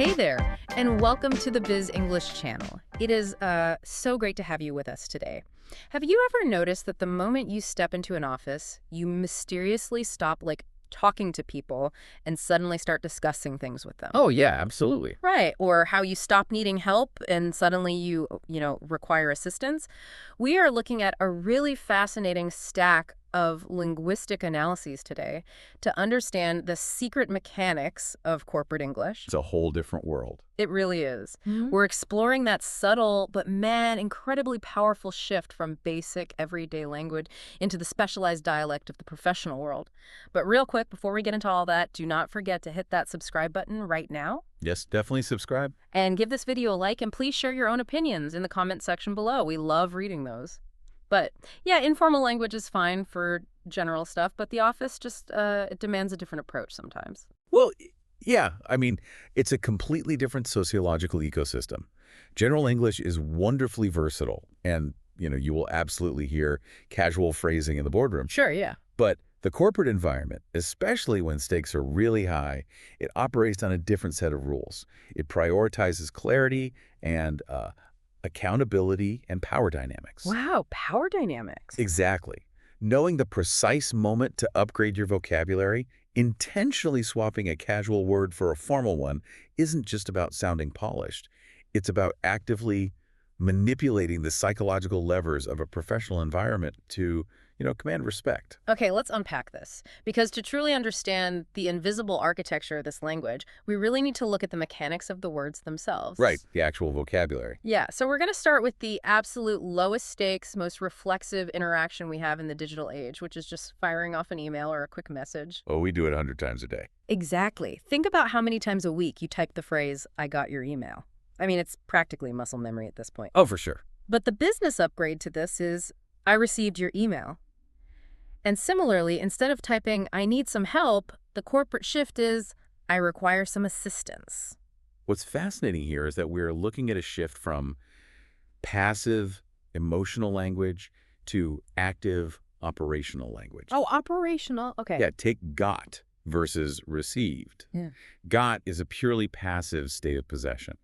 Hey there, and welcome to the Biz English Channel. It is so great to have you with us today. Have you ever noticed that the moment you step into an office, you mysteriously stop, talking to people and suddenly start discussing things with them? Oh, yeah, absolutely. Right, or how you stop needing help and suddenly require assistance? We are looking at a really fascinating stack of linguistic analyses today to understand the secret mechanics of corporate English. It's a whole different world. It really is. Mhm. We're exploring that subtle but, man, incredibly powerful shift from basic everyday language into the specialized dialect of the professional world. But real quick, before we get into all that, do not forget to hit that subscribe button right now. Yes, definitely subscribe. And give this video a like, and please share your own opinions in the comment section below. We love reading those. But yeah, informal language is fine for general stuff, but the office just it demands a different approach sometimes. Well, yeah, it's a completely different sociological ecosystem. General English is wonderfully versatile, and, you will absolutely hear casual phrasing in the boardroom. Sure, yeah. But the corporate environment, especially when stakes are really high, it operates on a different set of rules. It prioritizes clarity and accountability and power dynamics. Wow, power dynamics. Exactly. Knowing the precise moment to upgrade your vocabulary, intentionally swapping a casual word for a formal one, isn't just about sounding polished. It's about actively manipulating the psychological levers of a professional environment to, command respect. Okay, let's unpack this. Because to truly understand the invisible architecture of this language, we really need to look at the mechanics of the words themselves. Right, the actual vocabulary. Yeah, so we're going to start with the absolute lowest stakes, most reflexive interaction we have in the digital age, which is just firing off an email or a quick message. Oh, we do it 100 times a day. Exactly. Think about how many times a week you type the phrase, "I got your email." I mean, it's practically muscle memory at this point. Oh, for sure. But the business upgrade to this is, "I received your email." And similarly, instead of typing, "I need some help," the corporate shift is, "I require some assistance." What's fascinating here is that we're looking at a shift from passive emotional language to active operational language. Oh, operational. Okay. Yeah, take got versus received. Yeah. Got is a purely passive state of possession.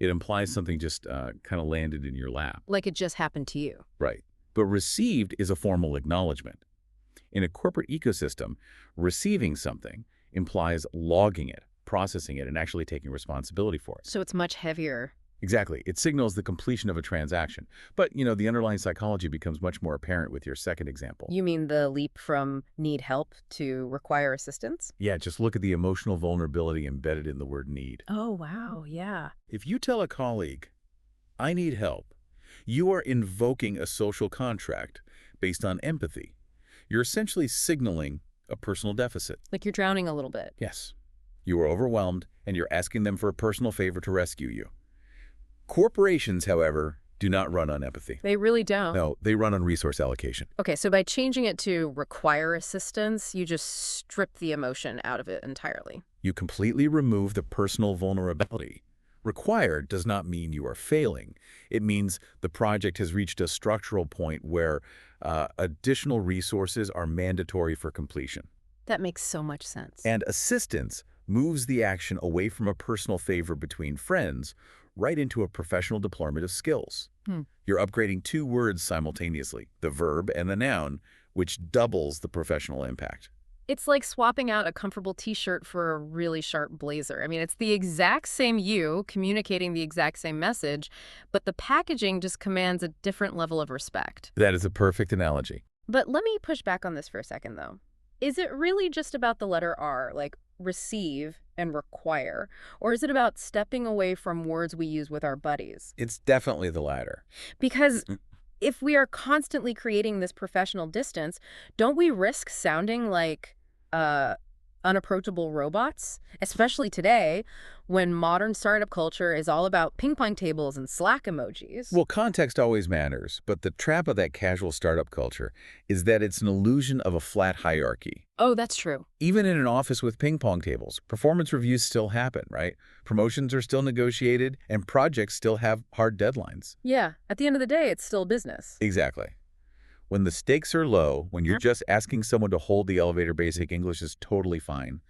It implies something just kind of landed in your lap. Like it just happened to you. Right. But received is a formal acknowledgement. In a corporate ecosystem, receiving something implies logging it, processing it, and actually taking responsibility for it. So it's much heavier. Exactly. It signals the completion of a transaction. But, the underlying psychology becomes much more apparent with your second example. You mean the leap from need help to require assistance? Yeah, just look at the emotional vulnerability embedded in the word need. Oh, wow. Yeah. If you tell a colleague, "I need help," you are invoking a social contract based on empathy. You're essentially signaling a personal deficit. Like you're drowning a little bit. Yes. You are overwhelmed, and you're asking them for a personal favor to rescue you. Corporations, however, do not run on empathy. They really don't. No, they run on resource allocation. Okay, so by changing it to require assistance, you just strip the emotion out of it entirely. You completely remove the personal vulnerability. Required does not mean you are failing. It means the project has reached a structural point where additional resources are mandatory for completion. That makes so much sense. And assistance moves the action away from a personal favor between friends right into a professional deployment of skills. You're upgrading two words simultaneously, the verb and the noun, which doubles the professional impact. It's like swapping out a comfortable t-shirt for a really sharp blazer. I mean, it's the exact same you communicating the exact same message, but the packaging just commands a different level of respect. That is a perfect analogy. But let me push back on this for a second, though. Is it really just about the letter R, like receive and require? Or is it about stepping away from words we use with our buddies? It's definitely the latter. Because if we are constantly creating this professional distance, don't we risk sounding like unapproachable robots? Especially today, when modern startup culture is all about ping pong tables and Slack emojis. Well, context always matters, but the trap of that casual startup culture is that it's an illusion of a flat hierarchy. Oh, that's true. Even in an office with ping pong tables, performance reviews still happen, right? Promotions are still negotiated, and projects still have hard deadlines. Yeah, at the end of the day, it's still business. Exactly. When the stakes are low, when you're just asking someone to hold the elevator, basic English is totally fine.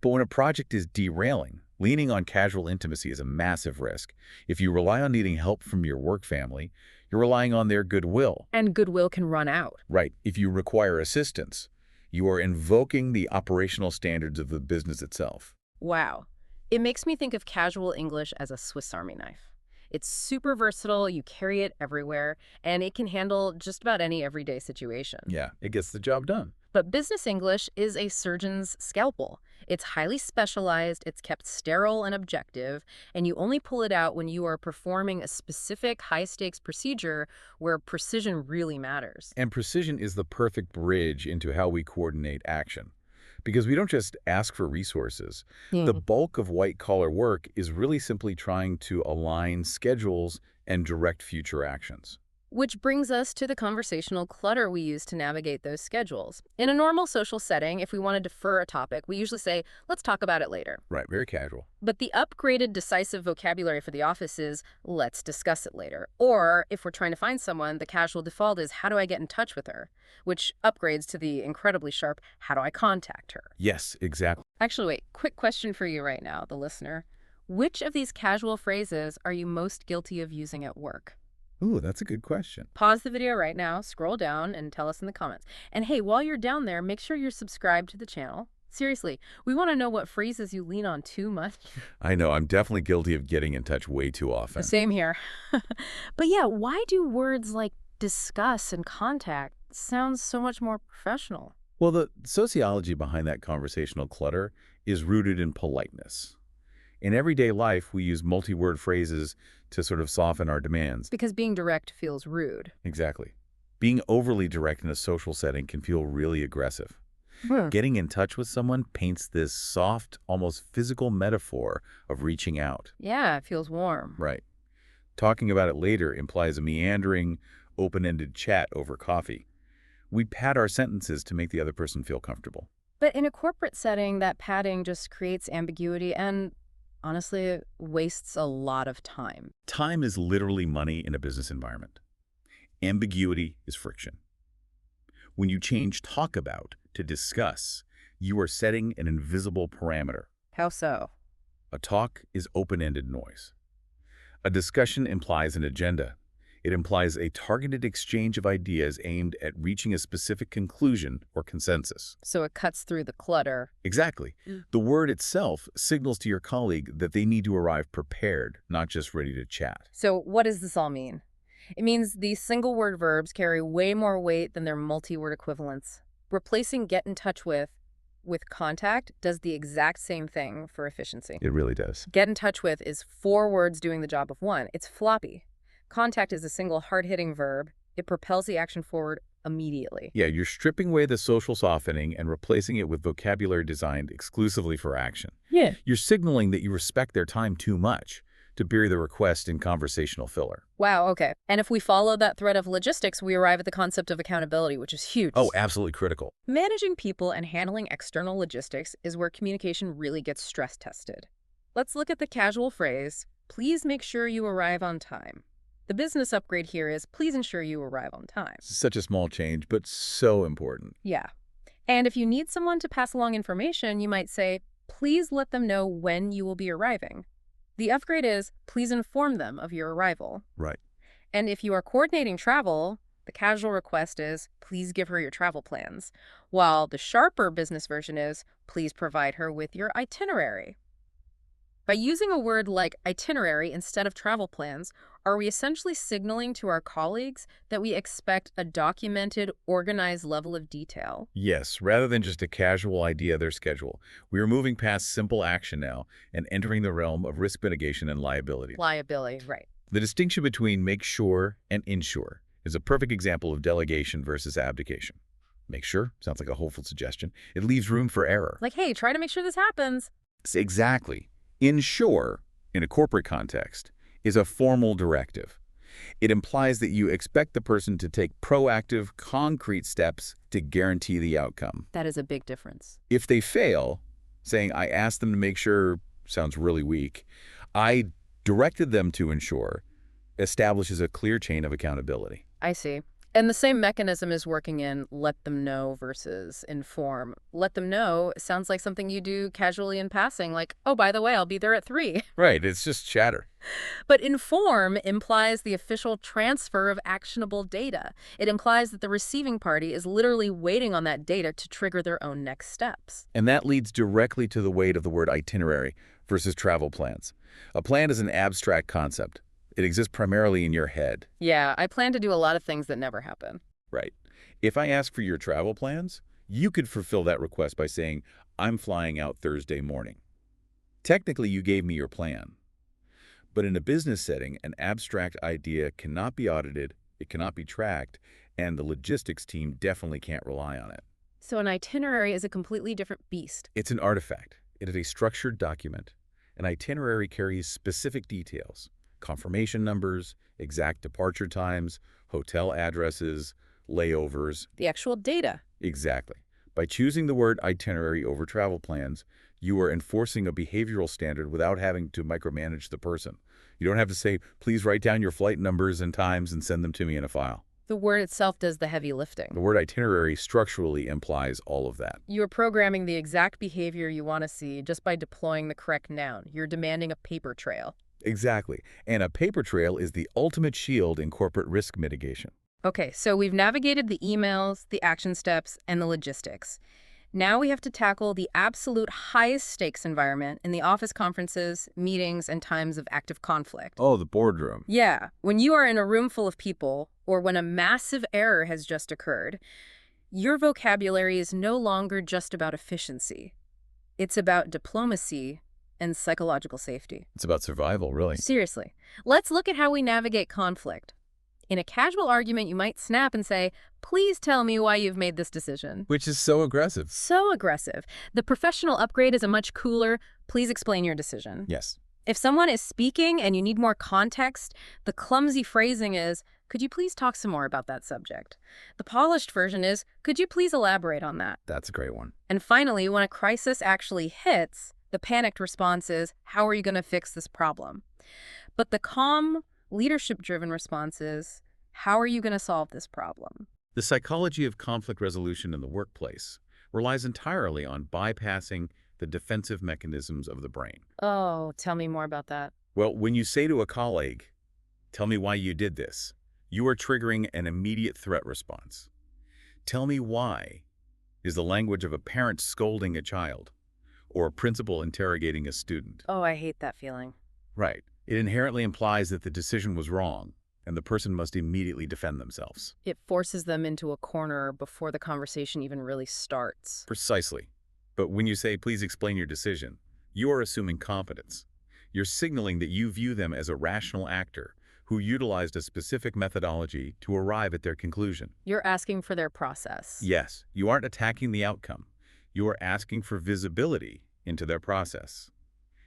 But when a project is derailing, Leaning on casual intimacy is a massive risk. If you rely on needing help from your work family, you're relying on their goodwill. And goodwill can run out. Right. If you require assistance, you are invoking the operational standards of the business itself. Wow. It makes me think of casual English as a Swiss Army knife. It's super versatile, you carry it everywhere, and it can handle just about any everyday situation. Yeah, it gets the job done. But business English is a surgeon's scalpel. It's highly specialized, it's kept sterile and objective, and you only pull it out when you are performing a specific high-stakes procedure where precision really matters. And precision is the perfect bridge into how we coordinate action. Because we don't just ask for resources. The bulk of white-collar work is really simply trying to align schedules and direct future actions. Which brings us to the conversational clutter we use to navigate those schedules. In a normal social setting, if we want to defer a topic, we usually say, let's talk about it later. Right, very casual. But the upgraded decisive vocabulary for the office is, let's discuss it later. Or, if we're trying to find someone, the casual default is, how do I get in touch with her? Which upgrades to the incredibly sharp, how do I contact her? Yes, exactly. Actually, wait, quick question for you right now, the listener. Which of these casual phrases are you most guilty of using at work? Ooh, that's a good question. Pause the video right now, scroll down, and tell us in the comments. And hey, while you're down there, make sure you're subscribed to the channel. Seriously, we want to know what phrases you lean on too much. I know, I'm definitely guilty of getting in touch way too often. Same here. But yeah, why do words like discuss and contact sound so much more professional? Well, the sociology behind that conversational clutter is rooted in politeness. In everyday life, we use multi-word phrases to sort of soften our demands. Because being direct feels rude. Exactly. Being overly direct in a social setting can feel really aggressive. Getting in touch with someone paints this soft, almost physical metaphor of reaching out. Yeah, it feels warm. Right. Talking about it later implies a meandering, open-ended chat over coffee. We pad our sentences to make the other person feel comfortable. But in a corporate setting, that padding just creates ambiguity and, honestly, it wastes a lot of time. Time is literally money in a business environment. Ambiguity is friction. When you change talk about to discuss, you are setting an invisible parameter. How so? A talk is open-ended noise. A discussion implies an agenda. It implies a targeted exchange of ideas aimed at reaching a specific conclusion or consensus. So it cuts through the clutter. Exactly. The word itself signals to your colleague that they need to arrive prepared, not just ready to chat. So what does this all mean? It means these single-word verbs carry way more weight than their multi-word equivalents. Replacing get in touch with contact does the exact same thing for efficiency. It really does. Get in touch with is 4 words doing the job of 1. It's floppy. Contact is a single hard-hitting verb. It propels the action forward immediately. Yeah, you're stripping away the social softening and replacing it with vocabulary designed exclusively for action. Yeah. You're signaling that you respect their time too much to bury the request in conversational filler. Wow, okay. And if we follow that thread of logistics, we arrive at the concept of accountability, which is huge. Oh, absolutely critical. Managing people and handling external logistics is where communication really gets stress tested. Let's look at the casual phrase, please make sure you arrive on time. The business upgrade here is, please ensure you arrive on time. Such a small change, but so important. Yeah. And if you need someone to pass along information, you might say, please let them know when you will be arriving. The upgrade is, please inform them of your arrival. Right. And if you are coordinating travel, the casual request is, please give her your travel plans, while the sharper business version is, please provide her with your itinerary. By using a word like itinerary instead of travel plans, are we essentially signaling to our colleagues that we expect a documented, organized level of detail? Yes, rather than just a casual idea of their schedule, we are moving past simple action now and entering the realm of risk mitigation and liability. Liability, right. The distinction between make sure and ensure is a perfect example of delegation versus abdication. Make sure sounds like a hopeful suggestion. It leaves room for error. Like, hey, try to make sure this happens. Exactly. Ensure, in a corporate context, is a formal directive. It implies that you expect the person to take proactive, concrete steps to guarantee the outcome. That is a big difference. If they fail, saying, I asked them to make sure, sounds really weak. I directed them to ensure, establishes a clear chain of accountability. I see. And the same mechanism is working in let them know versus inform. Let them know sounds like something you do casually in passing, like, oh, by the way, I'll be there at 3. Right, it's just chatter. But inform implies the official transfer of actionable data. It implies that the receiving party is literally waiting on that data to trigger their own next steps. And that leads directly to the weight of the word itinerary versus travel plans. A plan is an abstract concept. It exists primarily in your head. Yeah, I plan to do a lot of things that never happen. Right. If I ask for your travel plans, you could fulfill that request by saying, I'm flying out Thursday morning. Technically, you gave me your plan. But in a business setting, an abstract idea cannot be audited, it cannot be tracked, and the logistics team definitely can't rely on it. So an itinerary is a completely different beast. It's an artifact. It is a structured document. An itinerary carries specific details, confirmation numbers, exact departure times, hotel addresses, layovers. The actual data. Exactly. By choosing the word itinerary over travel plans, you are enforcing a behavioral standard without having to micromanage the person. You don't have to say, please write down your flight numbers and times and send them to me in a file. The word itself does the heavy lifting. The word itinerary structurally implies all of that. You are programming the exact behavior you want to see just by deploying the correct noun. You're demanding a paper trail. Exactly. And a paper trail is the ultimate shield in corporate risk mitigation. Okay, so we've navigated the emails, the action steps, and the logistics. Now we have to tackle the absolute highest stakes environment in the office conferences, meetings, and times of active conflict. Oh, the boardroom. Yeah, when you are in a room full of people, or when a massive error has just occurred, your vocabulary is no longer just about efficiency. It's about diplomacy and psychological safety. It's about survival, really. Seriously, let's look at how we navigate conflict. In a casual argument, you might snap and say, please tell me why you've made this decision. Which is so aggressive. So aggressive. The professional upgrade is a much cooler, please explain your decision. Yes. If someone is speaking and you need more context, the clumsy phrasing is, could you please talk some more about that subject? The polished version is, could you please elaborate on that? That's a great one. And finally, when a crisis actually hits, the panicked response is, how are you going to fix this problem? But the calm, leadership-driven response is, how are you going to solve this problem? The psychology of conflict resolution in the workplace relies entirely on bypassing the defensive mechanisms of the brain. Oh, tell me more about that. Well, when you say to a colleague, tell me why you did this, you are triggering an immediate threat response. Tell me why is the language of a parent scolding a child or a principal interrogating a student. Oh, I hate that feeling. Right. It inherently implies that the decision was wrong, and the person must immediately defend themselves. It forces them into a corner before the conversation even really starts. Precisely. But when you say, please explain your decision, you are assuming competence. You're signaling that you view them as a rational actor who utilized a specific methodology to arrive at their conclusion. You're asking for their process. Yes, you aren't attacking the outcome. You are asking for visibility into their process.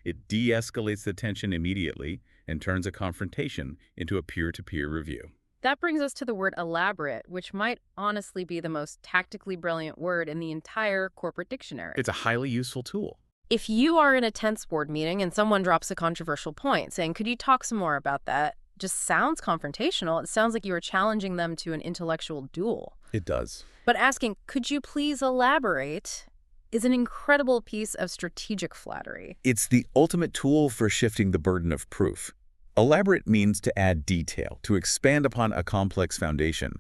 It de-escalates the tension immediately and turns a confrontation into a peer-to-peer review. That brings us to the word elaborate, which might honestly be the most tactically brilliant word in the entire corporate dictionary. It's a highly useful tool. If you are in a tense board meeting and someone drops a controversial point saying, could you talk some more about that? Just sounds confrontational. It sounds like you are challenging them to an intellectual duel. It does. But asking, could you please elaborate, is an incredible piece of strategic flattery. It's the ultimate tool for shifting the burden of proof. Elaborate means to add detail, to expand upon a complex foundation.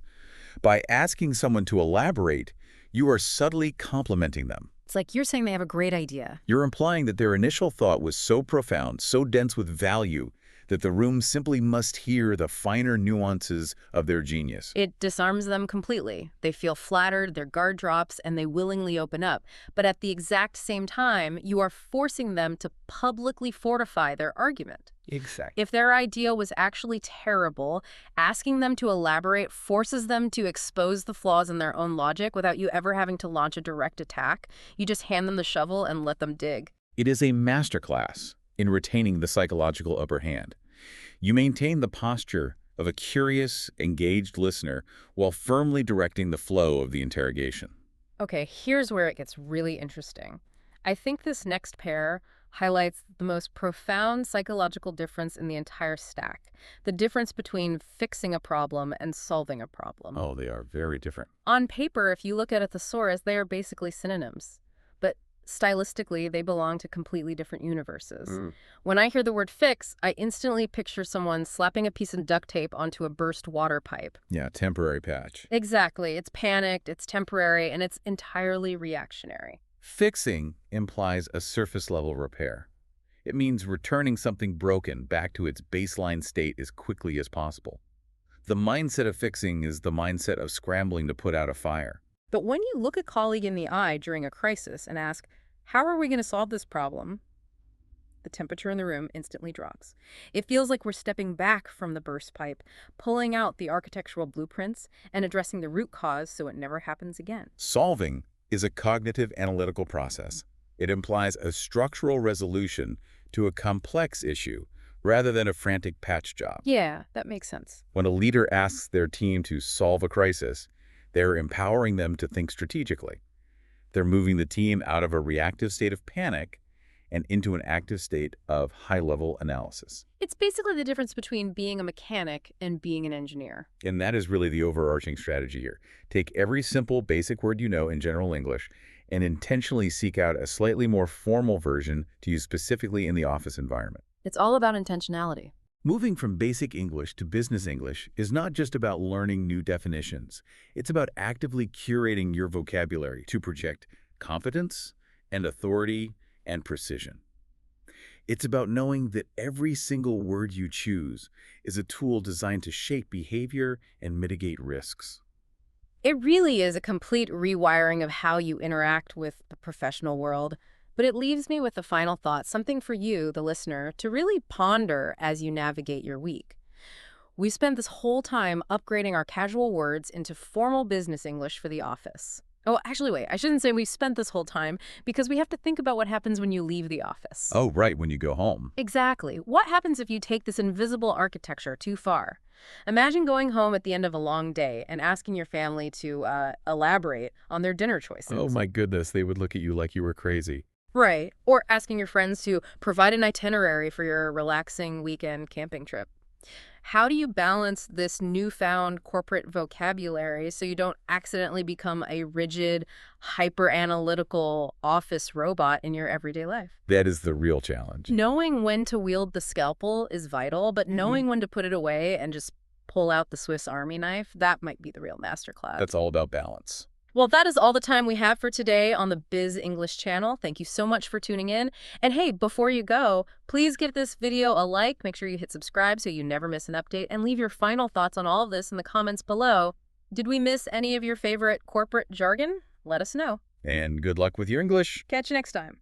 By asking someone to elaborate, you are subtly complimenting them. It's like you're saying they have a great idea. You're implying that their initial thought was so profound, so dense with value, that the room simply must hear the finer nuances of their genius. It disarms them completely. They feel flattered, their guard drops, and they willingly open up. But at the exact same time, you are forcing them to publicly fortify their argument. Exactly. If their idea was actually terrible, asking them to elaborate forces them to expose the flaws in their own logic without you ever having to launch a direct attack. You just hand them the shovel and let them dig. It is a masterclass in retaining the psychological upper hand. You maintain the posture of a curious, engaged listener while firmly directing the flow of the interrogation. Okay, here's where it gets really interesting. I think this next pair highlights the most profound psychological difference in the entire stack, the difference between fixing a problem and solving a problem. Oh, they are very different. On paper, if you look at a thesaurus, they are basically synonyms. But stylistically, they belong to completely different universes. Mm. When I hear the word fix, I instantly picture someone slapping a piece of duct tape onto a burst water pipe. Yeah, temporary patch. Exactly. It's panicked, it's temporary, and it's entirely reactionary. Fixing implies a surface-level repair. It means returning something broken back to its baseline state as quickly as possible. The mindset of fixing is the mindset of scrambling to put out a fire. But when you look a colleague in the eye during a crisis and ask, how are we going to solve this problem? The temperature in the room instantly drops. It feels like we're stepping back from the burst pipe, pulling out the architectural blueprints, and addressing the root cause so it never happens again. Solving is a cognitive analytical process. It implies a structural resolution to a complex issue rather than a frantic patch job. Yeah, that makes sense. When a leader asks their team to solve a crisis, they're empowering them to think strategically. They're moving the team out of a reactive state of panic and into an active state of high-level analysis. It's basically the difference between being a mechanic and being an engineer. And that is really the overarching strategy here. Take every simple, basic word you know in general English and intentionally seek out a slightly more formal version to use specifically in the office environment. It's all about intentionality. Moving from basic English to business English is not just about learning new definitions. It's about actively curating your vocabulary to project confidence and authority and precision. It's about knowing that every single word you choose is a tool designed to shape behavior and mitigate risks. It really is a complete rewiring of how you interact with the professional world. But it leaves me with a final thought, something for you, the listener, to really ponder as you navigate your week. We spent this whole time upgrading our casual words into formal business English for the office. Oh, actually, wait, I shouldn't say we spent this whole time because we have to think about what happens when you leave the office. Oh, right, when you go home. Exactly. What happens if you take this invisible architecture too far? Imagine going home at the end of a long day and asking your family to elaborate on their dinner choices. Oh my goodness, they would look at you like you were crazy. Right. Or asking your friends to provide an itinerary for your relaxing weekend camping trip. How do you balance this newfound corporate vocabulary so you don't accidentally become a rigid, hyper-analytical office robot in your everyday life? That is the real challenge. Knowing when to wield the scalpel is vital, but knowing when to put it away and just pull out the Swiss Army knife, that might be the real masterclass. That's all about balance. Well, that is all the time we have for today on the Biz English Channel. Thank you so much for tuning in. And hey, before you go, please give this video a like, make sure you hit subscribe so you never miss an update, and leave your final thoughts on all of this in the comments below. Did we miss any of your favorite corporate jargon? Let us know. And good luck with your English. Catch you next time.